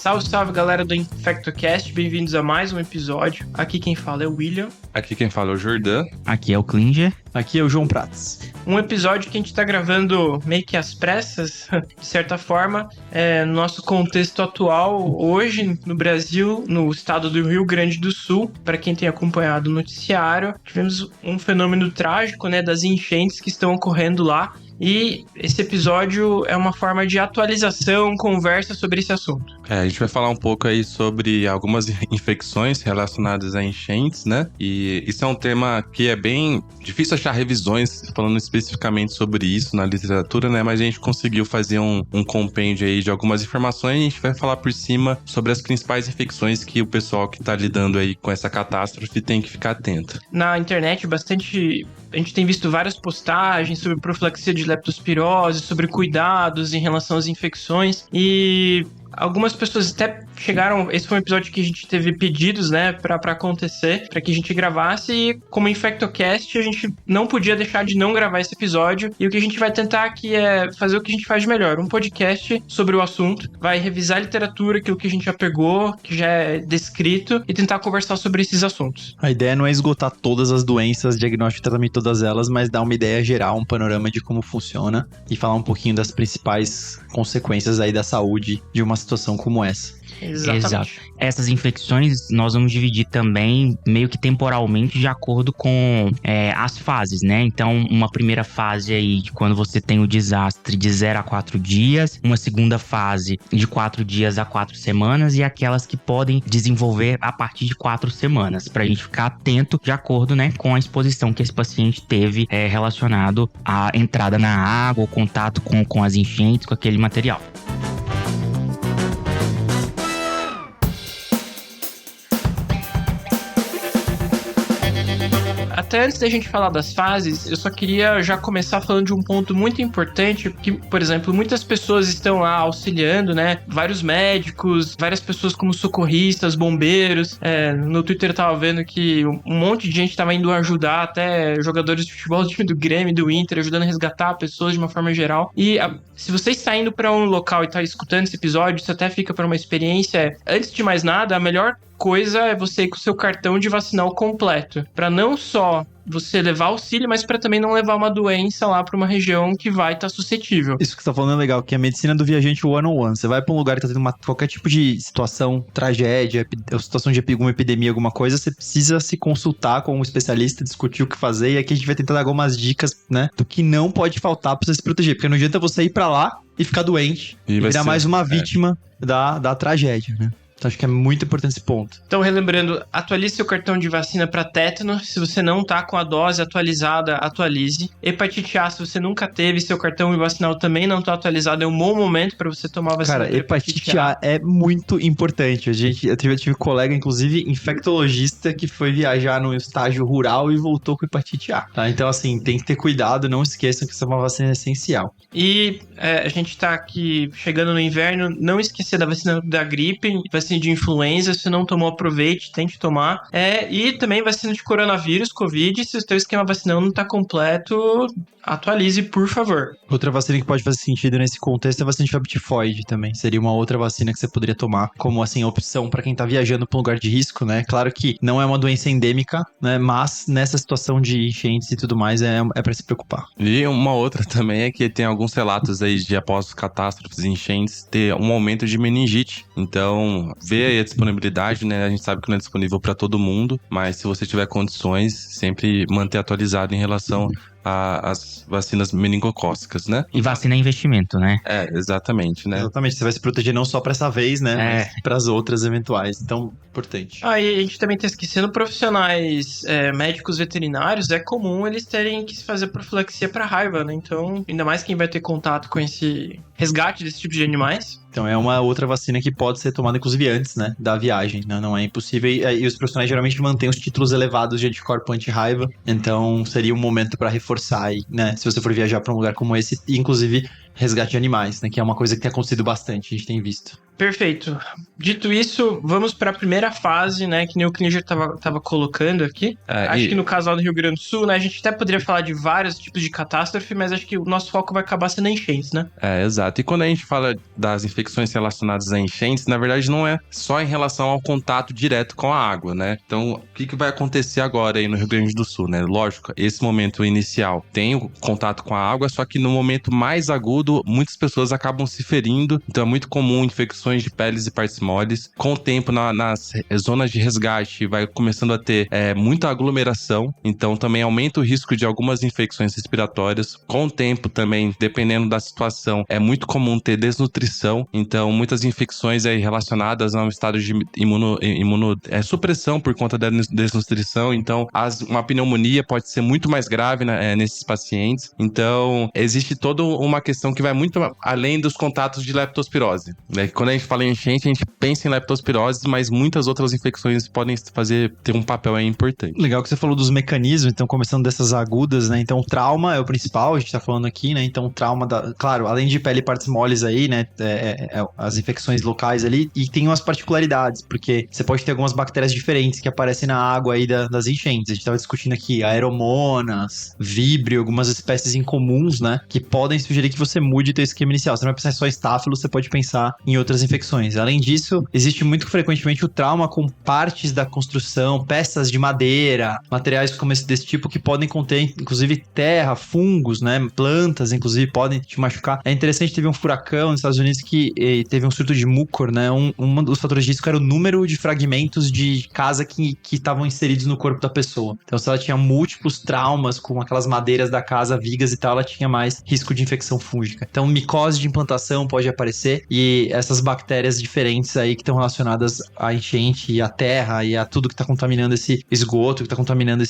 Salve, salve, galera do InfectoCast, bem-vindos a mais um episódio. Aqui quem fala é o William. Aqui quem fala é o Jordan. Aqui é o Klinger. Aqui é o João Prats. Um episódio que a gente tá gravando meio que às pressas, de certa forma, no nosso contexto atual, hoje no Brasil, no estado do Rio Grande do Sul. Para quem tem acompanhado o noticiário, tivemos um fenômeno trágico, né, das enchentes que estão ocorrendo lá. E esse episódio é uma forma de atualização, conversa sobre esse assunto. A gente vai falar um pouco aí sobre algumas infecções relacionadas a enchentes, né? E isso é um tema que é bem difícil achar revisões falando especificamente sobre isso na literatura, né? Mas a gente conseguiu fazer um compêndio aí de algumas informações e a gente vai falar por cima sobre as principais infecções que o pessoal que tá lidando aí com essa catástrofe tem que ficar atento. Na internet, a gente tem visto várias postagens sobre profilaxia de leptospirose, sobre cuidados em relação às infecções, e algumas pessoas até chegaram... Esse foi um episódio que a gente teve pedidos, né, pra acontecer, pra que a gente gravasse, e como InfectoCast, a gente não podia deixar de não gravar esse episódio, e o que a gente vai tentar aqui é fazer o que a gente faz de melhor, um podcast sobre o assunto, vai revisar a literatura, aquilo que a gente já pegou, que já é descrito, e tentar conversar sobre esses assuntos. A ideia não é esgotar todas as doenças, diagnóstico e tratamento de todas elas, mas dar uma ideia geral, um panorama de como funciona, e falar um pouquinho das principais consequências aí da saúde de uma situação como essa. Exatamente. Exato. Essas infecções nós vamos dividir também meio que temporalmente de acordo com as fases, né? Então, uma primeira fase aí de quando você tem o desastre de 0 a 4 dias, uma segunda fase de 4 dias a 4 semanas e aquelas que podem desenvolver a partir de 4 semanas, pra gente ficar atento de acordo, né, com a exposição que esse paciente teve relacionado à entrada na água, o contato com as enchentes, com aquele material. Até antes da gente falar das fases, eu só queria já começar falando de um ponto muito importante, que, por exemplo, muitas pessoas estão lá auxiliando, né? Vários médicos, várias pessoas como socorristas, bombeiros. No Twitter eu tava vendo que um monte de gente tava indo ajudar, até jogadores de futebol do time do Grêmio, do Inter, ajudando a resgatar pessoas de uma forma geral. E se você está indo para um local e tá escutando esse episódio, isso até fica para uma experiência. Antes de mais nada, a melhor coisa é você ir com o seu cartão de vacinal completo, para não só você levar auxílio, mas para também não levar uma doença lá para uma região que vai estar suscetível. Isso que você tá falando é legal, que é a medicina do viajante one-on-one. Você vai pra um lugar que tá tendo qualquer tipo de situação, tragédia, situação de alguma epidemia, alguma coisa, você precisa se consultar com um especialista, discutir o que fazer, e aqui a gente vai tentar dar algumas dicas, né, do que não pode faltar pra você se proteger, porque não adianta você ir pra lá e ficar doente e virar mais uma vítima da tragédia, né? Então acho que é muito importante esse ponto. Então, relembrando, atualize seu cartão de vacina para tétano. Se você não tá com a dose atualizada, atualize. Hepatite A, se você nunca teve, seu cartão vacinal também não tá atualizado, é um bom momento para você tomar a vacina. Cara, hepatite A é muito importante. Eu tive colega, inclusive, infectologista, que foi viajar num estágio rural e voltou com hepatite A, tá? Então, assim, tem que ter cuidado, não esqueçam que isso é uma vacina essencial. E a gente tá aqui chegando no inverno, não esquecer da vacina da gripe, vacina de influenza, se não tomou, aproveite, tente tomar. E também vacina de coronavírus, Covid, se o seu esquema vacinal não tá completo, atualize, por favor. Outra vacina que pode fazer sentido nesse contexto é a vacina de febre tifoide também. Seria uma outra vacina que você poderia tomar como, assim, opção pra quem tá viajando pra um lugar de risco, né? Claro que não é uma doença endêmica, né? Mas nessa situação de enchentes e tudo mais, é pra se preocupar. E uma outra também é que tem alguns relatos aí de após catástrofes e enchentes ter um aumento de meningite. Então, vê aí a disponibilidade, né? A gente sabe que não é disponível pra todo mundo, mas se você tiver condições, sempre manter atualizado em relação as vacinas meningocócicas, né? E vacina é investimento, né? Exatamente, né? Exatamente, você vai se proteger não só pra essa vez, né? Mas pras outras eventuais, então, importante. E a gente também tá esquecendo profissionais médicos veterinários, é comum eles terem que se fazer profilaxia pra raiva, né? Então, ainda mais quem vai ter contato com esse resgate desse tipo de animais. Então é uma outra vacina que pode ser tomada, inclusive, antes, né, da viagem, né? Não é impossível. E os profissionais geralmente mantêm os títulos elevados de anticorpo anti-raiva. Então seria um momento pra reforçar aí, né? Se você for viajar pra um lugar como esse, e inclusive resgate de animais, né? Que é uma coisa que tem acontecido bastante, a gente tem visto. Perfeito. Dito isso, vamos para a primeira fase, né, que nem o Klinger tava colocando aqui. Acho que no caso lá do Rio Grande do Sul, né, a gente até poderia falar de vários tipos de catástrofe, mas acho que o nosso foco vai acabar sendo enchentes, né? Exato. E quando a gente fala das infecções relacionadas a enchentes, na verdade não é só em relação ao contato direto com a água, né? Então, o que vai acontecer agora aí no Rio Grande do Sul, né? Lógico, esse momento inicial tem o contato com a água, só que no momento mais agudo, muitas pessoas acabam se ferindo, então é muito comum infecções de peles e partes moles. Com o tempo, nas zonas de resgate, vai começando a ter muita aglomeração, então também aumenta o risco de algumas infecções respiratórias. Com o tempo também, dependendo da situação, é muito comum ter desnutrição, então muitas infecções aí relacionadas a um estado de supressão por conta da desnutrição, então uma pneumonia pode ser muito mais grave nesses pacientes. Então, existe toda uma questão que vai muito além dos contatos de leptospirose, né? Quando a gente fala em enchente, a gente pensa em leptospirose, mas muitas outras infecções podem ter um papel aí importante. Legal que você falou dos mecanismos, então começando dessas agudas, né? Então o trauma é o principal, a gente tá falando aqui, né? Então o trauma, claro, além de pele e partes moles aí, né? As infecções locais ali, e tem umas particularidades, porque você pode ter algumas bactérias diferentes que aparecem na água aí das enchentes. A gente tava discutindo aqui aeromonas, víbrio, algumas espécies incomuns, né? Que podem sugerir que você mude o teu esquema inicial. Você não vai pensar só em estáfilo, você pode pensar em outras infecções. Além disso, existe muito frequentemente o trauma com partes da construção, peças de madeira, materiais como desse tipo que podem conter, inclusive, terra, fungos, né? Plantas, inclusive, podem te machucar. É interessante, teve um furacão nos Estados Unidos que teve um surto de mucor, né? Um dos fatores disso era o número de fragmentos de casa que estavam inseridos no corpo da pessoa. Então, se ela tinha múltiplos traumas com aquelas madeiras da casa, vigas e tal, ela tinha mais risco de infecção fúngica. Então, micose de implantação pode aparecer e essas bactérias diferentes aí que estão relacionadas à enchente e à terra e a tudo que está contaminando esse esgoto, que está contaminando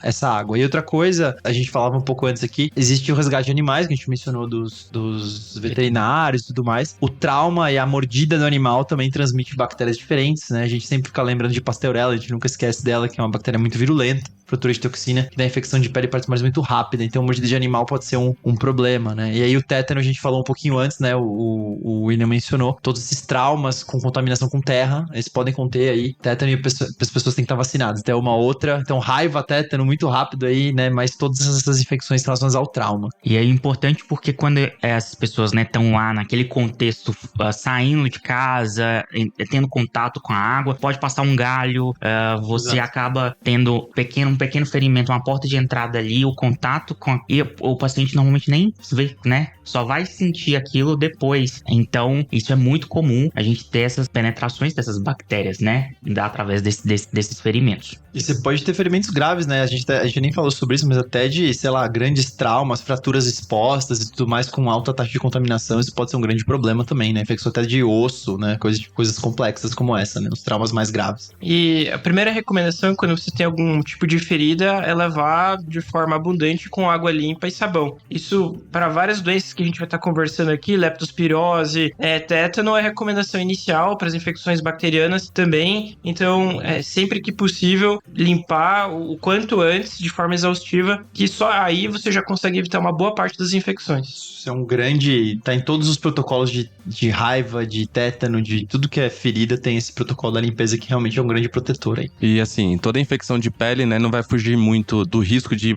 essa água. E outra coisa, a gente falava um pouco antes aqui, existe o resgate de animais, que a gente mencionou dos veterinários e tudo mais. O trauma e a mordida do animal também transmite bactérias diferentes, né? A gente sempre fica lembrando de Pasteurella, a gente nunca esquece dela, que é uma bactéria muito virulenta, produtora de toxina, que dá infecção de pele e partes moles muito rápida, então mordida de animal pode ser um problema, né? E aí o tétano a gente falou um pouquinho antes, né? O William mencionou, todos esses traumas com contaminação com terra, eles podem conter aí tétano e as pessoas têm que estar vacinadas. Então é uma outra, então raiva, tétano muito rápido aí, né? Mas todas essas infecções relacionadas ao trauma. E é importante porque quando essas pessoas, né, estão lá naquele contexto, saindo de casa, tendo contato com a água, pode passar um galho, você Exato. acaba tendo um pequeno ferimento, uma porta de entrada ali, o contato e o paciente normalmente nem vê, né? Só vai sentir aquilo depois. Então, isso é muito comum, a gente ter essas penetrações dessas bactérias, né? Através desses ferimentos. E você pode ter ferimentos graves, né? A gente nem falou sobre isso, mas até de, sei lá, grandes traumas, fraturas expostas e tudo mais com alta taxa de contaminação, isso pode ser um grande problema também, né? Infecção até de osso, né? Coisas complexas como essa, né? Os traumas mais graves. E a primeira recomendação, quando você tem algum tipo de ferida, é lavar de forma abundante com água limpa e sabão. Isso, para várias doenças que a gente vai estar conversando aqui, leptospirose, tétano, é a recomendação inicial para as infecções bacterianas também. Então, sempre que possível, limpar o quanto antes, de forma exaustiva, que só aí você já consegue evitar uma boa parte das infecções. Isso é um grande... Tá em todos os protocolos de raiva, de tétano, de tudo que é ferida, tem esse protocolo da limpeza que realmente é um grande protetor aí. E assim, toda infecção de pele, né, não vai fugir muito do risco de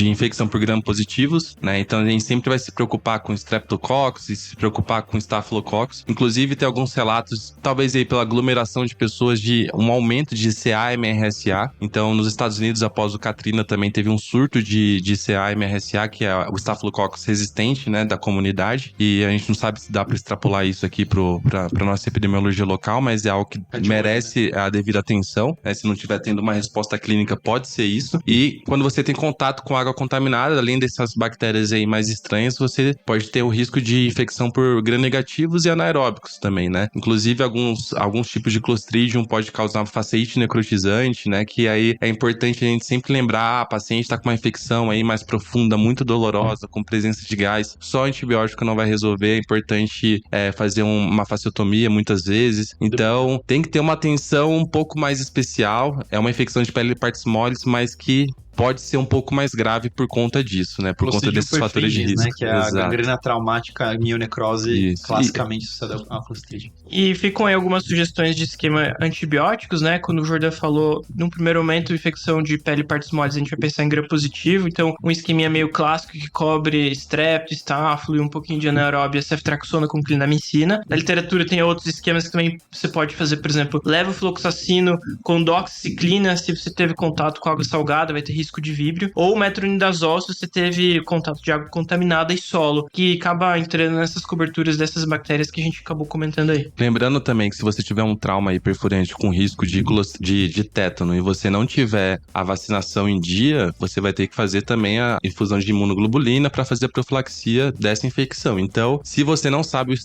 infecção por gram-positivos, né? Então a gente sempre vai se preocupar com Streptococcus e se preocupar com Staphylococcus. Inclusive tem alguns relatos, talvez aí pela aglomeração de pessoas, de um aumento de CA e MRSA. Então nos Estados Unidos, após o Katrina, também teve um surto de CA e MRSA, que é o Staphylococcus resistente, né, da comunidade. E a gente não sabe se dá para extrapolar isso aqui pra nossa epidemiologia local, mas é algo que merece a devida atenção, né? Se não tiver tendo uma resposta clínica, pode ser isso. E quando você tem contato com água contaminada, além dessas bactérias aí mais estranhas, você pode ter o risco de infecção por gram-negativos e anaeróbicos também, né? Inclusive, alguns tipos de Clostridium pode causar uma faceite necrotizante, né? Que aí é importante a gente sempre lembrar, a paciente tá com uma infecção aí mais profunda, muito dolorosa, com presença de gás. Só antibiótico não vai resolver, é importante fazer uma fasciotomia muitas vezes. Então, tem que ter uma atenção um pouco mais especial. É uma infecção de pele e partes moles, mas que pode ser um pouco mais grave por conta disso, né? Por conta desses fatores de risco. Né? Que é a gangrena traumática, a mionecrose, classicamente associada à Clostridium. E ficam aí algumas sugestões de esquema antibióticos, né? Quando o Jordan falou, num primeiro momento, infecção de pele e partes moles, a gente vai pensar em gram-positivo. Então, um esqueminha meio clássico que cobre strep, estáfilo e um pouquinho de anaeróbia, ceftriaxona com clindamicina. Na literatura tem outros esquemas que também você pode fazer, por exemplo, levofloxacino com doxiciclina, se você teve contato com água salgada, vai ter risco de víbrio. Ou metronidazol, se você teve contato de água contaminada e solo, que acaba entrando nessas coberturas dessas bactérias que a gente acabou comentando aí. Lembrando também que se você tiver um trauma aí perfurante com risco de tétano e você não tiver a vacinação em dia, você vai ter que fazer também a infusão de imunoglobulina para fazer a profilaxia dessa infecção. Então, se você não sabe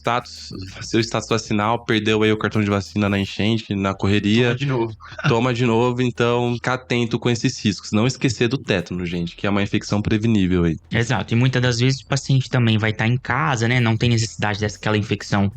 seu status vacinal, perdeu aí o cartão de vacina na enchente, na correria, toma de novo, então fica atento com esses riscos. Não esquecer do tétano, gente, que é uma infecção prevenível aí. Exato, e muitas das vezes o paciente também vai estar em casa, né, não tem necessidade daquela infecção,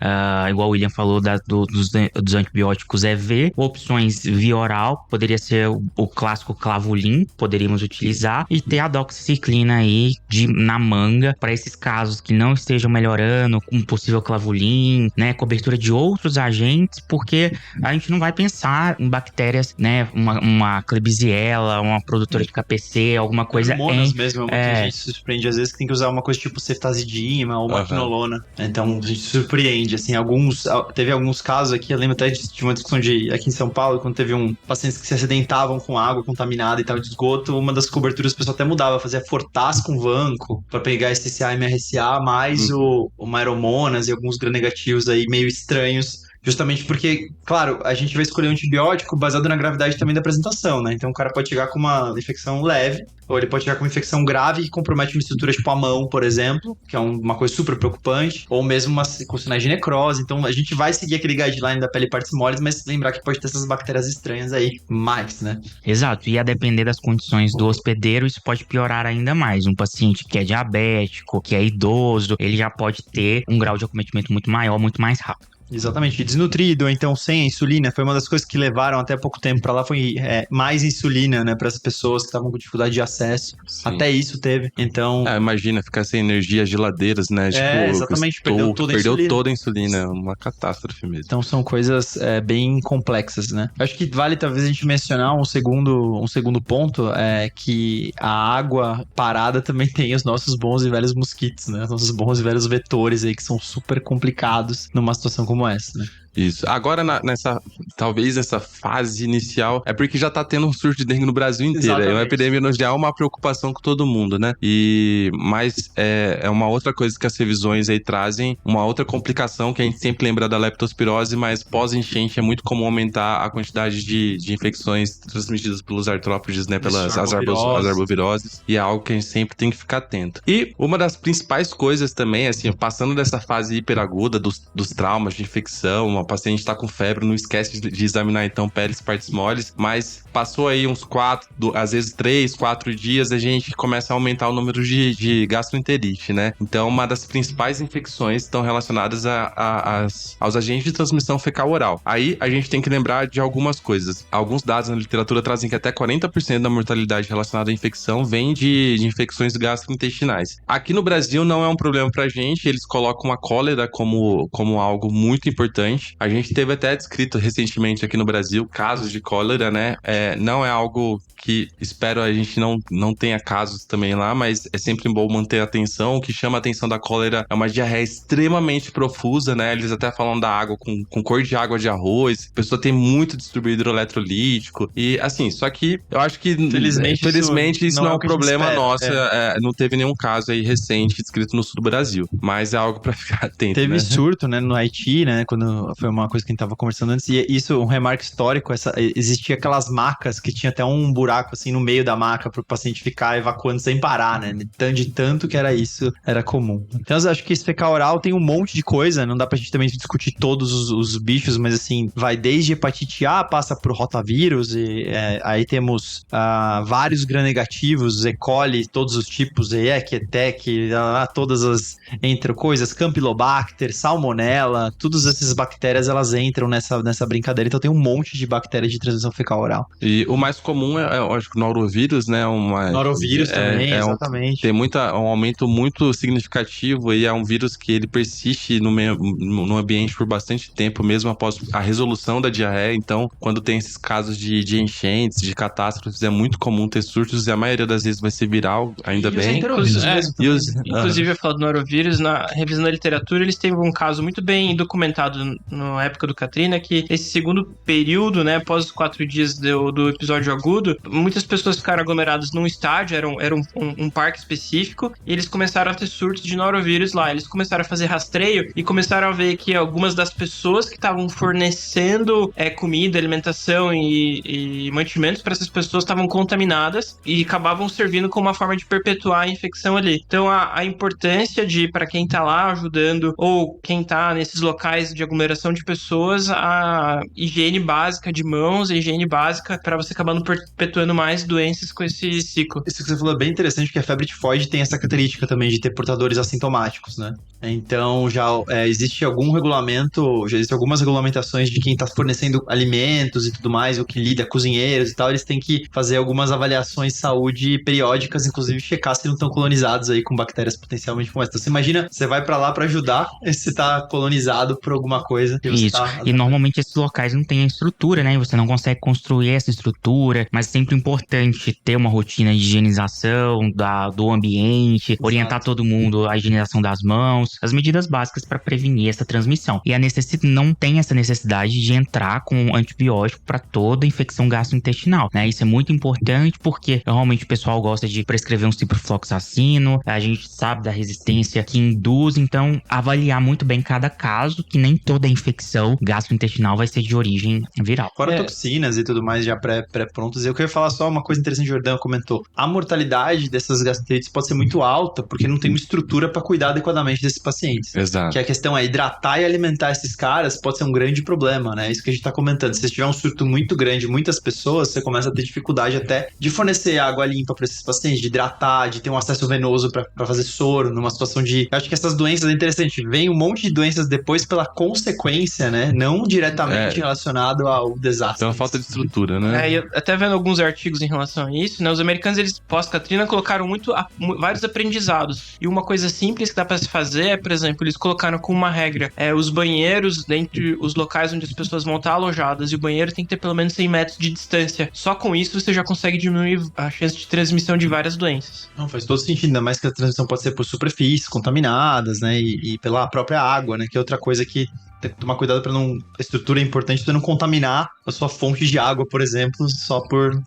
igual o William falou, dos antibióticos EV, opções via oral, poderia ser o clássico Clavulin, poderíamos utilizar, e ter a doxiciclina aí na manga, para esses casos que não estejam melhorando, com possível Clavulin, né, cobertura de outros agentes, porque a gente não vai pensar em bactérias, né, uma Klebsiella, uma produtora de KPC, alguma coisa mesmo, muita gente se surpreende às vezes que tem que usar uma coisa tipo ceftazidima ou maquinolona. Então a gente se surpreende, assim, teve alguns casos aqui, eu lembro até de uma discussão aqui em São Paulo, quando teve pacientes que se acidentavam com água contaminada e tal de esgoto, uma das coberturas o pessoal até mudava, fazia Fortas com Vanco pra pegar SCA e MRSA, mais o Maromonas e alguns gram-negativos aí meio estranhos. Justamente porque, claro, a gente vai escolher um antibiótico baseado na gravidade também da apresentação, né? Então o cara pode chegar com uma infecção leve, ou ele pode chegar com uma infecção grave que compromete uma estrutura tipo a mão, por exemplo, que é uma coisa super preocupante, ou mesmo com sinais de necrose. Então a gente vai seguir aquele guideline da pele e partes moles, mas lembrar que pode ter essas bactérias estranhas aí mais, né? Exato, e a depender das condições do hospedeiro, isso pode piorar ainda mais. Um paciente que é diabético, que é idoso, ele já pode ter um grau de acometimento muito maior, muito mais rápido. Exatamente, desnutrido, ou então sem a insulina, foi uma das coisas que levaram até pouco tempo pra lá, foi mais insulina, né, para as pessoas que estavam com dificuldade de acesso. Sim. Até isso teve, então... imagina, ficar sem energia, geladeiras, né, exatamente, perdeu toda a insulina, uma catástrofe mesmo. Então são coisas bem complexas, né. Acho que vale talvez a gente mencionar um segundo ponto, que a água parada também tem os nossos bons e velhos mosquitos, né, os nossos bons e velhos vetores aí, que são super complicados numa situação como essa, né. Isso. Agora, talvez nessa fase inicial, é porque já tá tendo um surto de dengue no Brasil inteiro. Exatamente. É uma epidemia já é uma preocupação com todo mundo, né? Mas é uma outra coisa que as revisões aí trazem, uma outra complicação que a gente sempre lembra da leptospirose, mas pós-enchente é muito comum aumentar a quantidade de infecções transmitidas pelos artrópodes, né? Pelas arboviroses. E é algo que a gente sempre tem que ficar atento. E uma das principais coisas também, assim, passando dessa fase hiperaguda dos traumas de infecção, o paciente tá com febre, não esquece de examinar então peles, partes moles, mas passou aí uns às vezes 3, 4 dias, a gente começa a aumentar o número de gastroenterite, né? Então, uma das principais infecções estão relacionadas aos agentes de transmissão fecal oral. Aí, a gente tem que lembrar de algumas coisas. Alguns dados na literatura trazem que até 40% da mortalidade relacionada à infecção vem de infecções gastrointestinais. Aqui no Brasil não é um problema pra gente, eles colocam a cólera como algo muito importante. A gente teve até descrito recentemente aqui no Brasil casos de cólera, né? Não é algo que espero a gente não tenha casos também lá, mas é sempre bom manter a atenção. O que chama a atenção da cólera é uma diarreia extremamente profusa, né? Eles até falam da água com cor de água de arroz. A pessoa tem muito distúrbio hidroeletrolítico. E assim, só que eu acho que felizmente isso não é um problema nosso. Não teve nenhum caso aí recente descrito no sul do Brasil. Mas é algo pra ficar atento, Teve surto, né, no Haiti, né? Quando foi uma coisa que a gente tava conversando antes, e isso, um remarco histórico, existia aquelas macas que tinha até um buraco, assim, no meio da maca pro paciente ficar evacuando sem parar, né, de tanto que era comum. Então, eu acho que esse fecal oral tem um monte de coisa, não dá pra gente também discutir todos os bichos, mas assim, vai desde hepatite A, passa pro rotavírus, e aí temos vários gram-negativos, E. coli, todos os tipos, EEC, ETEC, todas as coisas, Campylobacter, Salmonella, todas essas bactérias, elas entram nessa brincadeira. Então tem um monte de bactérias de transmissão fecal oral. E o mais comum é eu acho que o norovírus, né? Norovírus também, exatamente. Tem um aumento muito significativo e é um vírus que ele persiste no ambiente por bastante tempo, mesmo após a resolução da diarreia. Então, quando tem esses casos de enchentes, de catástrofes, é muito comum ter surtos e a maioria das vezes vai ser viral, ainda bem. Inclusive, eu falo do norovírus, revisando a literatura, eles teve um caso muito bem documentado na época do Katrina, que esse segundo período, né, após os 4 dias do episódio agudo, muitas pessoas ficaram aglomeradas num estádio, era um parque específico, e eles começaram a ter surtos de norovírus lá. Eles começaram a fazer rastreio e começaram a ver que algumas das pessoas que estavam fornecendo comida, alimentação e mantimentos para essas pessoas estavam contaminadas e acabavam servindo como uma forma de perpetuar a infecção ali. Então, a importância para quem tá lá ajudando ou quem tá nesses locais de aglomeração de pessoas, a higiene básica de mãos, a higiene básica para você acabar não perpetuando mais doenças com esse ciclo. Isso que você falou é bem interessante, porque a febre tifoide tem essa característica também de ter portadores assintomáticos, né? Então, já existe algumas regulamentações de quem tá fornecendo alimentos e tudo mais, o que lida, cozinheiros e tal, eles têm que fazer algumas avaliações de saúde periódicas, inclusive checar se não estão colonizados aí com bactérias potencialmente como essa. Então, você imagina, você vai pra lá pra ajudar, e você tá colonizado por alguma coisa. Isso, e normalmente esses locais não têm a estrutura, né? Você não consegue construir essa estrutura, mas é sempre importante ter uma rotina de higienização do ambiente, orientar todo mundo a higienização das mãos, as medidas básicas para prevenir essa transmissão. E não tem essa necessidade de entrar com antibiótico para toda infecção gastrointestinal, né? Isso é muito importante porque normalmente o pessoal gosta de prescrever um ciprofloxacino, a gente sabe da resistência que induz, então avaliar muito bem cada caso, que nem toda infecção gastrointestinal vai ser de origem viral. Fora toxinas e tudo mais já pré-prontas. Eu queria falar só uma coisa interessante, o Jordão comentou. A mortalidade dessas gastrites pode ser muito alta, porque não tem uma estrutura para cuidar adequadamente desses pacientes. Exato. Que a questão é hidratar e alimentar esses caras pode ser um grande problema, né? Isso que a gente tá comentando. Se você tiver um surto muito grande, muitas pessoas, você começa a ter dificuldade até de fornecer água limpa para esses pacientes, de hidratar, de ter um acesso venoso para fazer soro, numa situação de... Eu acho que essas doenças é interessante. Vem um monte de doenças depois pela consequência, né? Não diretamente relacionado ao desastre. Então, a falta de estrutura, né? Eu até vendo alguns artigos em relação a isso, né? Os americanos, eles, pós-Katrina, colocaram vários aprendizados. E uma coisa simples que dá pra se fazer é, por exemplo, eles colocaram como uma regra, os banheiros dentre os locais onde as pessoas vão estar alojadas, e o banheiro tem que ter pelo menos 100 metros de distância. Só com isso você já consegue diminuir a chance de transmissão de várias doenças. Não, faz todo sentido, ainda mais que a transmissão pode ser por superfícies contaminadas, né? E pela própria água, né? Que é outra coisa que tem que tomar cuidado para não... A estrutura é importante para não contaminar a sua fonte de água, por exemplo, só por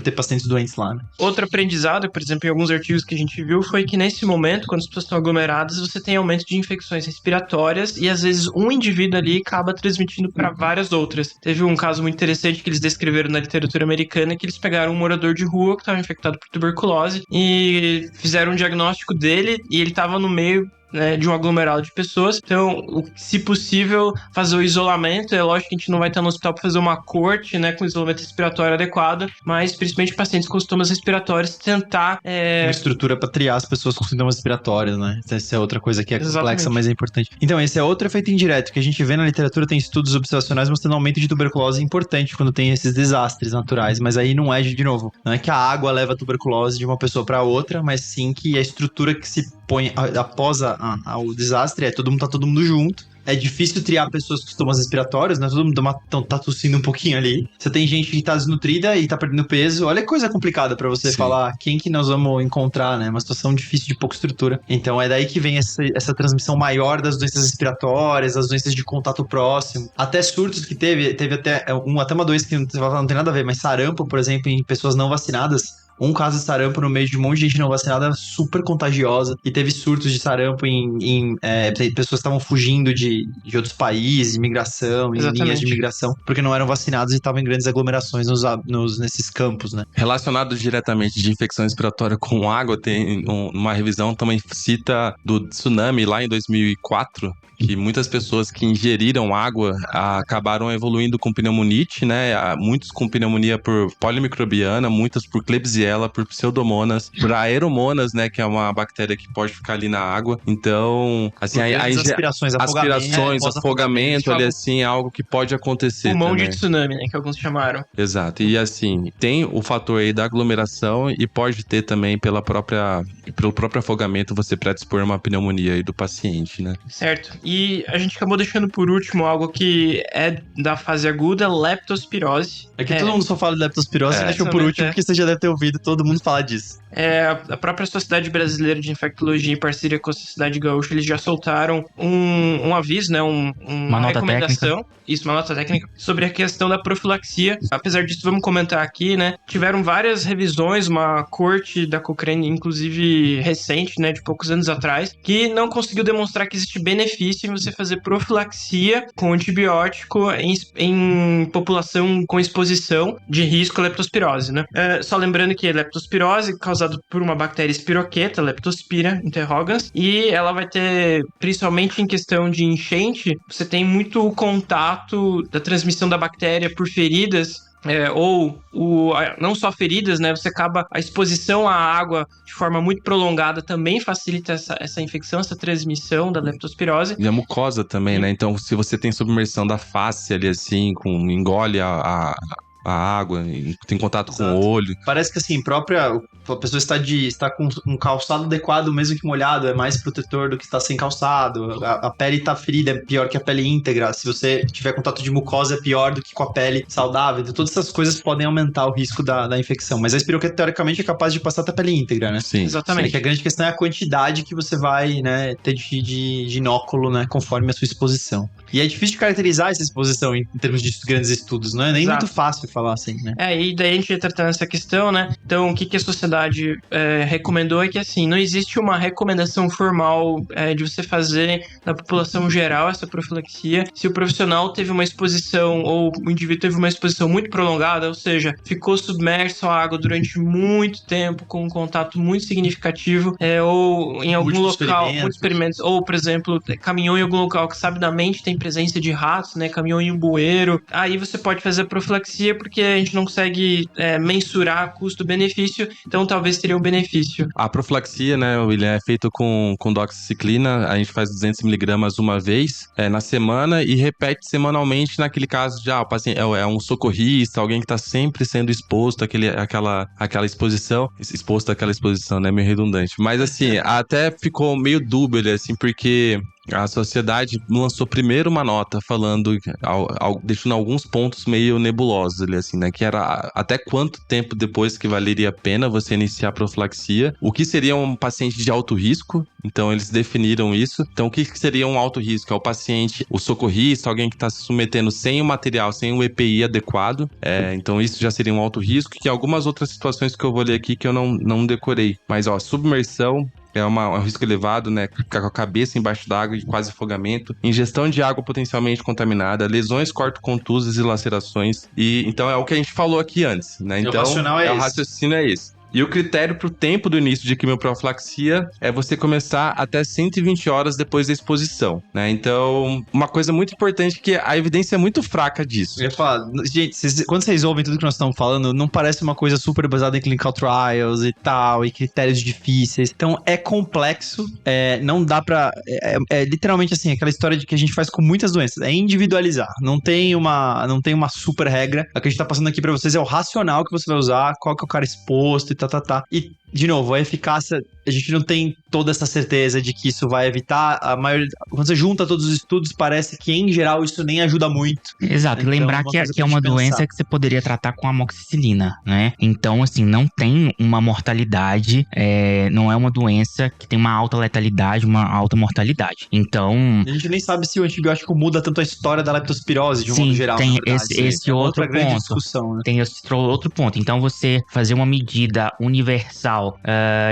ter pacientes doentes lá, né? Outro aprendizado, por exemplo, em alguns artigos que a gente viu, foi que nesse momento, quando as pessoas estão aglomeradas, você tem aumento de infecções respiratórias e às vezes um indivíduo ali acaba transmitindo para várias outras. Teve um caso muito interessante que eles descreveram na literatura americana, que eles pegaram um morador de rua que estava infectado por tuberculose e fizeram um diagnóstico dele e ele estava no meio, né, de um aglomerado de pessoas. Então, se possível, fazer o isolamento. É lógico que a gente não vai estar no hospital para fazer uma corte, né, com isolamento respiratório adequado, mas principalmente pacientes com sintomas respiratórios, tentar... Uma estrutura para triar as pessoas com sintomas respiratórios, né? Essa é outra coisa que é complexa, mas é importante. Então, esse é outro efeito indireto que a gente vê na literatura, tem estudos observacionais mostrando aumento de tuberculose importante quando tem esses desastres naturais, mas aí não é, de novo, não é que a água leva a tuberculose de uma pessoa para outra, mas sim que a estrutura que se põe após o desastre tá todo mundo junto. É difícil triar pessoas com sintomas respiratórios, né? Todo mundo tá tossindo um pouquinho ali. Você tem gente que tá desnutrida e tá perdendo peso. Olha que coisa complicada pra você falar quem que nós vamos encontrar, né? Uma situação difícil de pouca estrutura. Então é daí que vem essa transmissão maior das doenças respiratórias, das doenças de contato próximo. Até surtos que teve até uma doença que não tem nada a ver, mas sarampo, por exemplo, em pessoas não vacinadas. Um caso de sarampo no meio de um monte de gente não vacinada, super contagiosa, e teve surtos de sarampo em pessoas que estavam fugindo de outros países, imigração, em linhas de imigração, porque não eram vacinados e estavam em grandes aglomerações nesses campos, né? Relacionado diretamente de infecção respiratória com água, tem uma revisão também cita do tsunami lá em 2004, que muitas pessoas que ingeriram água acabaram evoluindo com pneumonite, né? Muitos com pneumonia por polimicrobiana, muitas por Klebsiella Klebsiella, por Pseudomonas, por Aeromonas, né, que é uma bactéria que pode ficar ali na água. Então, assim, aspirações, afogamento, ali assim, é algo que pode acontecer pulmão também. de tsunami, né, que alguns chamaram. Exato. E assim, tem o fator aí da aglomeração e pode ter também pelo próprio afogamento você predispor uma pneumonia aí do paciente, né? Certo. E a gente acabou deixando por último algo que é da fase aguda, leptospirose. Aqui todo mundo só fala de leptospirose e deixou por último, porque você já deve ter ouvido todo mundo falar disso. A própria Sociedade Brasileira de Infectologia, em parceria com a Sociedade Gaúcha, eles já soltaram um aviso, né? Uma recomendação. Técnica. Isso, uma nota técnica sobre a questão da profilaxia. Apesar disso, vamos comentar aqui, né? Tiveram várias revisões, uma corte da Cochrane, inclusive recente, né? De poucos anos atrás, que não conseguiu demonstrar que existe benefício em você fazer profilaxia com antibiótico em população com exposição de risco à leptospirose, né? Só lembrando que a leptospirose é causada por uma bactéria espiroqueta, Leptospira interrogans, e ela vai ter, principalmente em questão de enchente, você tem muito contato da transmissão da bactéria por feridas, não só feridas, né? Você acaba a exposição à água de forma muito prolongada também facilita essa infecção, essa transmissão da leptospirose. E a mucosa também, né? Então, se você tem submersão da face ali assim, engole a água, tem contato com o olho. Parece que assim, a pessoa está com um calçado adequado, mesmo que molhado, é mais protetor do que está sem calçado. A pele está ferida, é pior que a pele íntegra. Se você tiver contato de mucosa, é pior do que com a pele saudável. Então, todas essas coisas podem aumentar o risco da infecção. Mas a espiroqueta, teoricamente, é capaz de passar até a pele íntegra, né? Sim. Exatamente. Que a grande questão é a quantidade que você vai, né, ter de inóculo, né, conforme a sua exposição. E é difícil de caracterizar essa exposição em termos de grandes estudos, não é nem muito fácil falar assim, né? E daí a gente entra nessa questão, né? Então, o que a sociedade recomendou é que, assim, não existe uma recomendação formal de você fazer na população geral essa profilaxia. Se o profissional teve uma exposição, ou o indivíduo teve uma exposição muito prolongada, ou seja, ficou submerso à água durante muito tempo, com um contato muito significativo, ou em algum local, muitos experimentos, ou, por exemplo, caminhou em algum local que sabidamente tem presença de ratos, né? Caminhou em um bueiro, aí você pode fazer a profilaxia, porque a gente não consegue mensurar custo-benefício, então talvez teria um benefício. A profilaxia, né, William, é feito com doxiciclina, a gente faz 200mg uma vez na semana e repete semanalmente naquele caso de, o paciente é um socorrista, alguém que está sempre sendo exposto àquela exposição, né, meio redundante. Mas assim, até ficou meio dúbio, assim, porque a sociedade lançou primeiro uma nota falando, deixando alguns pontos meio nebulosos ali, assim, né? Que era até quanto tempo depois que valeria a pena você iniciar a profilaxia. O que seria um paciente de alto risco? Então, eles definiram isso. Então, o que seria um alto risco? É o paciente, o socorrista, alguém que está se submetendo sem o material, sem o EPI adequado. Então, isso já seria um alto risco. E algumas outras situações que eu vou ler aqui que eu não decorei. Mas, submersão, é um risco elevado, né? Ficar com a cabeça embaixo d'água e quase afogamento. Ingestão de água potencialmente contaminada. Lesões cortocontusas e lacerações. Então é o que a gente falou aqui antes, né? Então, o raciocínio é esse. E o critério para o tempo do início de quimioprofilaxia é você começar até 120 horas depois da exposição, né? Então, uma coisa muito importante é que a evidência é muito fraca disso. Eu ia falar, gente, quando vocês ouvem tudo que nós estamos falando, não parece uma coisa super baseada em clinical trials e tal, e critérios difíceis. Então, é complexo, não dá pra... literalmente assim, aquela história de que a gente faz com muitas doenças. É individualizar. Não tem uma super regra. O que a gente tá passando aqui pra vocês é o racional que você vai usar, qual que é o cara exposto e tal. E, de novo, a eficácia, a gente não tem toda essa certeza de que isso vai evitar. Quando você junta todos os estudos, parece que, em geral, isso nem ajuda muito. Exato, então, lembrar que é uma doença que você poderia tratar com amoxicilina, né? Então, assim, não tem uma mortalidade, não é uma doença que tem uma alta letalidade, uma alta mortalidade. Então... A gente nem sabe se o antibiótico muda tanto a história da leptospirose, de um modo geral. Tem esse outro ponto. Grande discussão, né? Tem esse outro ponto. Então, você fazer uma medida universal ideal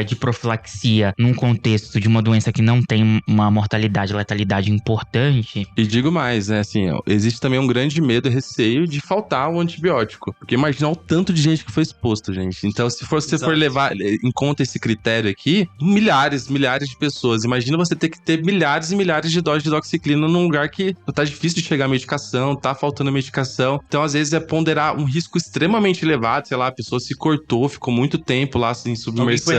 de profilaxia num contexto de uma doença que não tem uma mortalidade e letalidade importante. E digo mais, né, assim, existe também um grande medo e receio de faltar o antibiótico. Porque imagina o tanto de gente que foi exposto, gente. Então, se você for levar em conta esse critério aqui, milhares de pessoas. Imagina você ter que ter milhares e milhares de doses de doxiciclina num lugar que tá difícil de chegar a medicação, tá faltando medicação. Então, às vezes, é ponderar um risco extremamente elevado. Sei lá, a pessoa se cortou, ficou muito tempo lá em submersão.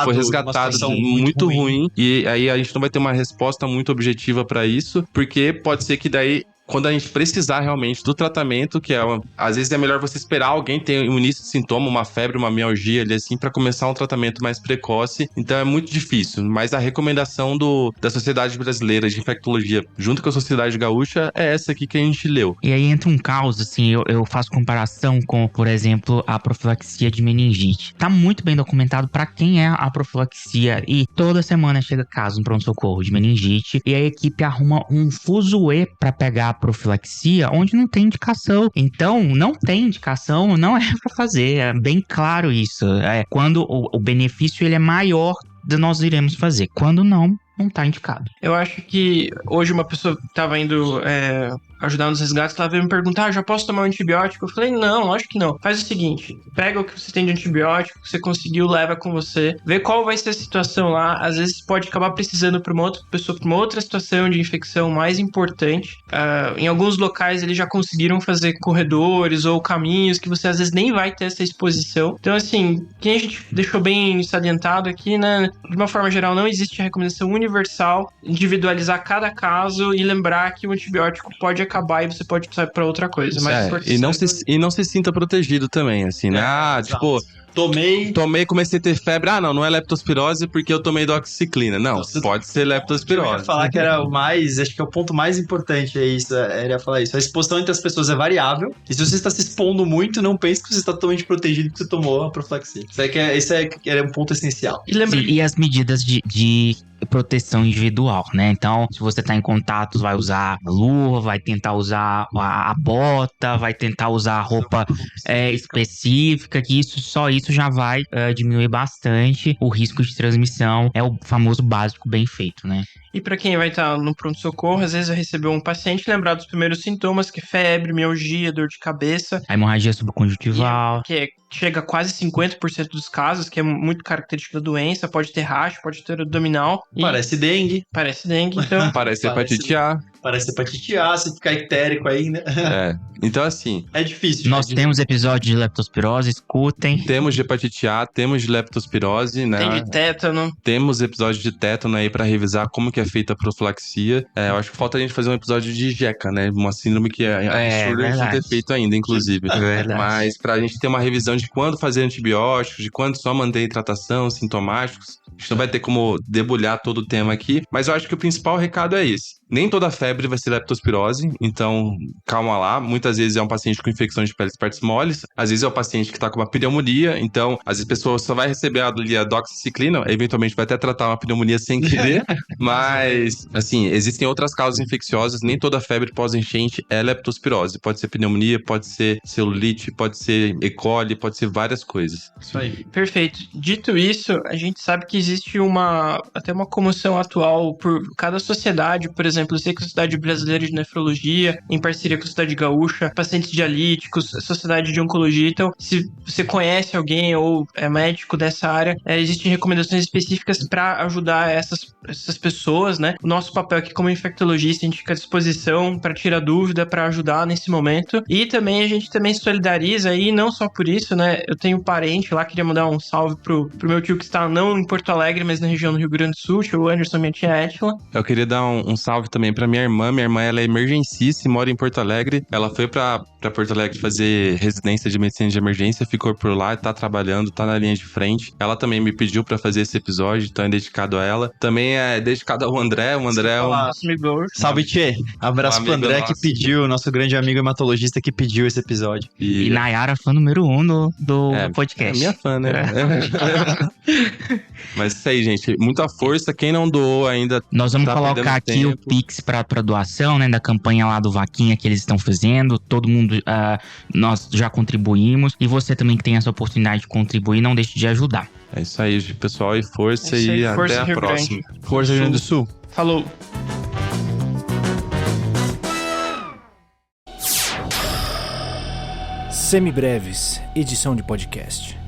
Foi resgatado muito ruim. E aí a gente não vai ter uma resposta muito objetiva pra isso, porque pode ser que daí, quando a gente precisar realmente do tratamento, que às vezes é melhor você esperar alguém ter um início de sintoma, uma febre, uma mialgia ali assim, pra começar um tratamento mais precoce. Então é muito difícil. Mas a recomendação da Sociedade Brasileira de Infectologia, junto com a Sociedade Gaúcha, é essa aqui que a gente leu. E aí entra um caos, assim, eu faço comparação com, por exemplo, a profilaxia de meningite. Tá muito bem documentado pra quem é a profilaxia e toda semana chega caso no pronto-socorro de meningite e a equipe arruma um fuzuê pra pegar profilaxia onde não tem indicação. Então, não tem indicação, não é pra fazer. É bem claro isso. Quando o benefício ele é maior, nós iremos fazer. Quando não tá indicado. Eu acho que hoje uma pessoa que tava indo ajudar nos resgates, ela veio me perguntar, já posso tomar um antibiótico? Eu falei, não, acho que não. Faz o seguinte, pega o que você tem de antibiótico, que você conseguiu, leva com você, vê qual vai ser a situação lá, às vezes pode acabar precisando para uma outra pessoa, para uma outra situação de infecção mais importante. Em alguns locais eles já conseguiram fazer corredores ou caminhos que você às vezes nem vai ter essa exposição. Então assim, quem a gente deixou bem salientado aqui, né, de uma forma geral não existe recomendação universal, individualizar cada caso e lembrar que o antibiótico pode acabar e você pode precisar para outra coisa. Mas e não se sinta protegido também, assim, né? Tipo, tomei, comecei a ter febre. Não é leptospirose porque eu tomei doxiciclina. Não, pode ser leptospirose. Eu ia falar que era o mais, acho que é o ponto mais importante, era falar isso. A exposição entre as pessoas é variável, e se você está se expondo muito, não pense que você está totalmente protegido porque você tomou a profilaxia. Isso é um ponto essencial. E as medidas de proteção individual, né? Então, se você tá em contato, vai usar luva, vai tentar usar a bota, vai tentar usar a roupa específica, que só isso já vai diminuir bastante o risco de transmissão. É o famoso básico bem feito, né? E para quem vai estar no pronto-socorro, às vezes vai receber um paciente lembrar dos primeiros sintomas, que é febre, mialgia, dor de cabeça. A hemorragia subconjuntival. Que chega a quase 50% dos casos, que é muito característica da doença. Pode ter racho, pode ter abdominal. Parece dengue. Então. Parece hepatite A. Parece hepatite A, se ficar ictérico aí, né? Então assim... É difícil. Nós temos episódio de leptospirose, escutem. Temos de hepatite A, temos de leptospirose, né? Tem de tétano. Temos episódio de tétano aí pra revisar como que é feita a profilaxia. Eu acho que falta a gente fazer um episódio de jeca, né? Uma síndrome que é absurda de ter feito ainda, inclusive. Mas pra gente ter uma revisão de quando fazer antibióticos, de quando só manter hidratação, sintomáticos, a gente não vai ter como debulhar todo o tema aqui, mas eu acho que o principal recado é esse. Nem toda febre vai ser leptospirose, então calma lá. Muitas vezes é um paciente com infecção de peles partes moles, às vezes é um paciente que tá com uma pneumonia, então às vezes a pessoa só vai receber a doxiciclina, eventualmente vai até tratar uma pneumonia sem querer, mas assim, existem outras causas infecciosas, nem toda febre pós-enchente é leptospirose. Pode ser pneumonia, pode ser celulite, pode ser E. coli, pode ser várias coisas. Isso aí. Perfeito. Dito isso, a gente sabe que existe até uma comoção atual por cada sociedade, por exemplo, eu sei que a Sociedade Brasileira de Nefrologia, em parceria com a Sociedade Gaúcha, pacientes dialíticos, a Sociedade de Oncologia. Então, se você conhece alguém ou é médico dessa área, existem recomendações específicas para ajudar essas pessoas, né? O nosso papel aqui como infectologista, a gente fica à disposição para tirar dúvida, para ajudar nesse momento. E também a gente também se solidariza, e não só por isso, né? Eu tenho um parente lá, queria mandar um salve pro meu tio que está não em Porto Alegre, mas na região do Rio Grande do Sul, o Anderson, minha tia Étila. Eu queria dar um salve também pra minha irmã. Minha irmã, ela é emergencista e mora em Porto Alegre. Ela foi pra Porto Alegre fazer residência de medicina de emergência, ficou por lá, tá trabalhando, tá na linha de frente. Ela também me pediu pra fazer esse episódio, então é dedicado a ela. Também é dedicado ao André. O André é um... Salve, Tchê. Abraço pro André que pediu, nosso grande amigo hematologista que pediu esse episódio. E Nayara, fã número 1 do podcast. É minha fã, né? Mas isso aí, gente. Muita força. Quem não doou ainda... Nós vamos colocar aqui o Pix pra doação, né? Da campanha lá do Vaquinha que eles estão fazendo. possível, todo mundo, nós já contribuímos, e você também que tem essa oportunidade de contribuir, não deixe de ajudar. É isso aí, pessoal, e força É isso aí, e força, até a Rio Grande. próxima. Força, Rio Grande do Sul. Falou! Semibreves, edição de podcast.